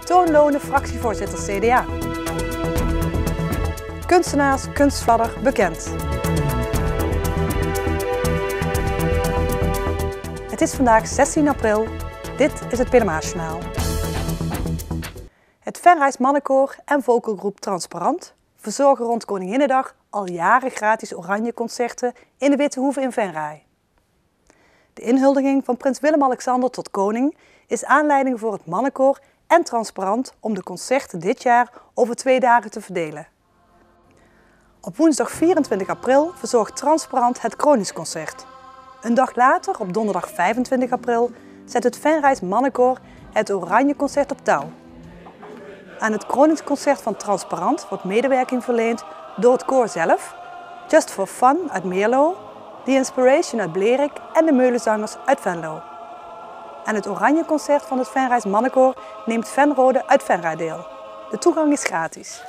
Toon Lone, fractievoorzitter CDA. Kunstenaars, kunstfladder, bekend. Het is vandaag 16 april. Dit is het PMH-journaal. Het Venrays Mannenkoor en vocalgroep Transparant verzorgen rond Koninginnedag al jaren gratis Oranje-concerten in de Witte Hoeve in Venray. De inhuldiging van prins Willem-Alexander tot koning is aanleiding voor het Mannenkoor en Transparant om de concerten dit jaar over 2 dagen te verdelen. Op woensdag 24 april verzorgt Transparant het Kroningsconcert. Een dag later, op donderdag 25 april, zet het Venrays Mannenkoor het Oranje-concert op touw. Aan het Kroningsconcert van Transparant wordt medewerking verleend door het koor zelf, Just for Fun uit Meerlo, The Inspiration uit Blerik en de Meulenzangers uit Venlo. Aan het Oranje-concert van het Venrays Mannenkoor neemt Venrode uit Venray deel. De toegang is gratis.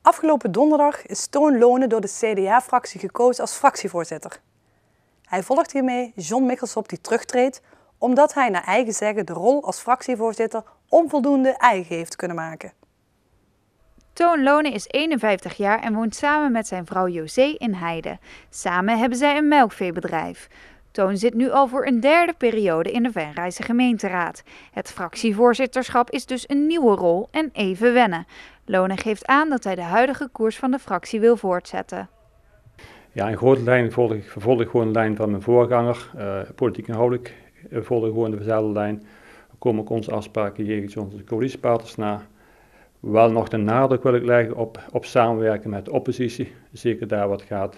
Afgelopen donderdag is Toon Lone door de CDA-fractie gekozen als fractievoorzitter. Hij volgt hiermee John Michelsop die terugtreedt, omdat hij naar eigen zeggen de rol als fractievoorzitter onvoldoende eigen heeft kunnen maken. Toon Lone is 51 jaar en woont samen met zijn vrouw José in Heide. Samen hebben zij een melkveebedrijf. Toon zit nu al voor een 3e periode in de Venrayse gemeenteraad. Het fractievoorzitterschap is dus een nieuwe rol en even wennen. Lone geeft aan dat hij de huidige koers van de fractie wil voortzetten. Ja, in grote lijn vervolg ik gewoon de lijn van mijn voorganger. Politiek inhoudelijk volg ik gewoon dezelfde lijn. We komen ook onze afspraken jegens onze coalitiepartners na. Wel nog de nadruk wil ik leggen op samenwerken met de oppositie. Zeker daar wat gaat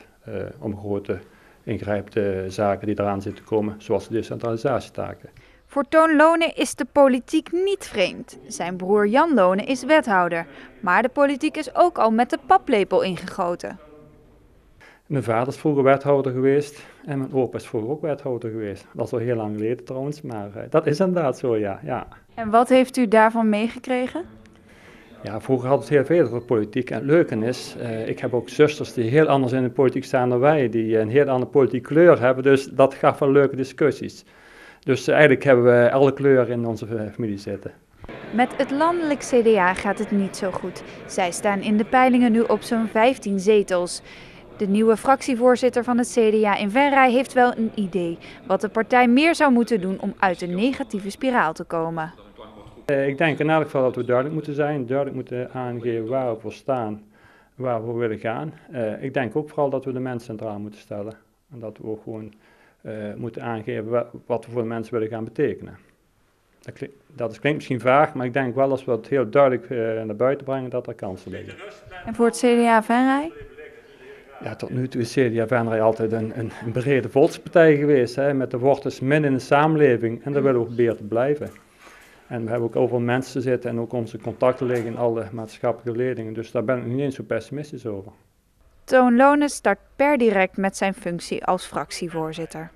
om grote ingrijpende zaken die eraan zitten komen, zoals de decentralisatietaken. Voor Toon Lone is de politiek niet vreemd. Zijn broer Jan Lone is wethouder, maar de politiek is ook al met de paplepel ingegoten. Mijn vader is vroeger wethouder geweest en mijn opa is vroeger ook wethouder geweest. Dat is al heel lang geleden trouwens, maar dat is inderdaad zo, ja. En wat heeft u daarvan meegekregen? Ja, vroeger had het heel veel over politiek en het leuke is, ik heb ook zusters die heel anders in de politiek staan dan wij, die een heel andere politieke kleur hebben, dus dat gaf wel leuke discussies. Dus eigenlijk hebben we alle kleuren in onze familie zitten. Met het landelijk CDA gaat het niet zo goed. Zij staan in de peilingen nu op zo'n 15 zetels. De nieuwe fractievoorzitter van het CDA in Venray heeft wel een idee wat de partij meer zou moeten doen om uit de negatieve spiraal te komen. Ik denk in elk geval dat we duidelijk moeten zijn, duidelijk moeten aangeven waar we voor staan, waar we willen gaan. Ik denk ook vooral dat we de mens centraal moeten stellen en dat we ook gewoon moeten aangeven wat we voor de mensen willen gaan betekenen. Dat klinkt misschien vaag, maar ik denk wel als we het heel duidelijk naar buiten brengen dat er kansen liggen. En voor het CDA Venray? Ja, tot nu toe is CDA Venray altijd een brede volkspartij geweest, hè, met de wortels midden in de samenleving en daar willen we ook proberen te blijven. En we hebben ook overal mensen zitten en ook onze contacten liggen in alle maatschappelijke ledingen, dus daar ben ik niet eens zo pessimistisch over. Toon Lone start per direct met zijn functie als fractievoorzitter.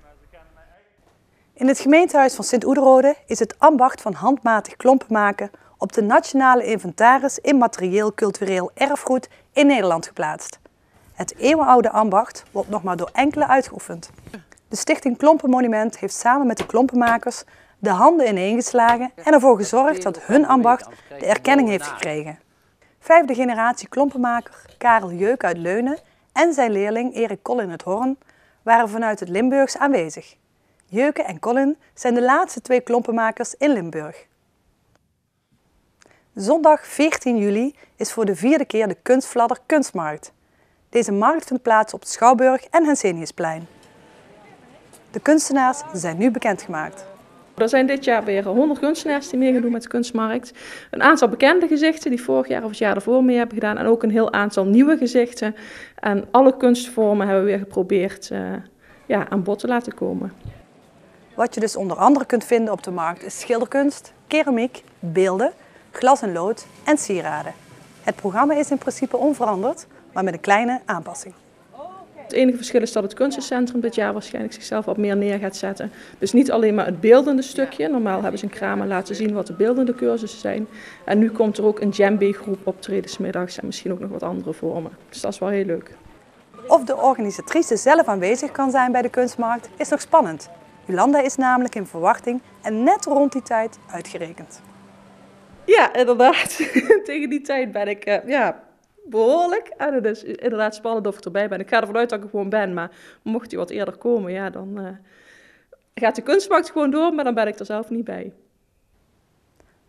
In het gemeentehuis van Sint-Oederode is het ambacht van handmatig klompen maken op de Nationale Inventaris Immaterieel Cultureel Erfgoed in Nederland geplaatst. Het eeuwenoude ambacht wordt nog maar door enkele uitgeoefend. De Stichting Klompenmonument heeft samen met de klompenmakers de handen ineengeslagen en ervoor gezorgd dat hun ambacht de erkenning heeft gekregen. 5e generatie klompenmaker Karel Jeuk uit Leunen en zijn leerling Erik Collin uit Hoorn waren vanuit het Limburgs aanwezig. Jeuke en Collin zijn de laatste 2 klompenmakers in Limburg. Zondag 14 juli is voor de 4e keer de Kunstfladder Kunstmarkt. Deze markt vindt plaats op het Schouwburg en Henseniusplein. De kunstenaars zijn nu bekendgemaakt. Er zijn dit jaar weer 100 kunstenaars die mee gaan doen met de kunstmarkt. Een aantal bekende gezichten die vorig jaar of het jaar ervoor mee hebben gedaan. En ook een heel aantal nieuwe gezichten. En alle kunstvormen hebben we weer geprobeerd aan bod te laten komen. Wat je dus onder andere kunt vinden op de markt is schilderkunst, keramiek, beelden, glas en lood en sieraden. Het programma is in principe onveranderd, maar met een kleine aanpassing. Het enige verschil is dat het kunstencentrum dit jaar waarschijnlijk zichzelf wat meer neer gaat zetten. Dus niet alleen maar het beeldende stukje. Normaal hebben ze een kraam laten zien wat de beeldende cursussen zijn. En nu komt er ook een djembe-groep optreden 's middags en misschien ook nog wat andere vormen. Dus dat is wel heel leuk. Of de organisatrice zelf aanwezig kan zijn bij de kunstmarkt is nog spannend. Jolanda is namelijk in verwachting en net rond die tijd uitgerekend. Ja, inderdaad. Tegen die tijd ben ik behoorlijk. En het is inderdaad spannend of ik erbij ben. Ik ga ervan uit dat ik er gewoon ben, maar mocht hij wat eerder komen, ja, dan gaat de kunstmarkt gewoon door, maar dan ben ik er zelf niet bij.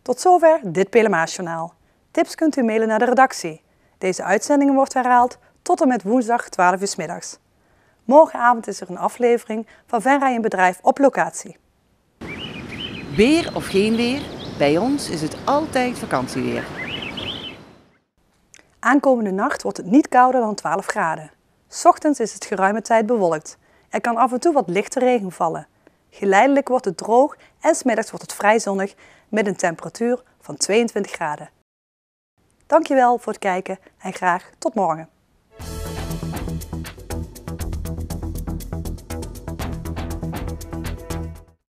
Tot zover dit Pelemaasjournaal. Tips kunt u mailen naar de redactie. Deze uitzending wordt herhaald tot en met woensdag 12 uur 's middags. Morgenavond is er een aflevering van Venray in Bedrijf op locatie. Weer of geen weer, bij ons is het altijd vakantieweer. Aankomende nacht wordt het niet kouder dan 12 graden. 's Ochtends is het geruime tijd bewolkt. Er kan af en toe wat lichte regen vallen. Geleidelijk wordt het droog en 's middags wordt het vrij zonnig met een temperatuur van 22 graden. Dankjewel voor het kijken en graag tot morgen.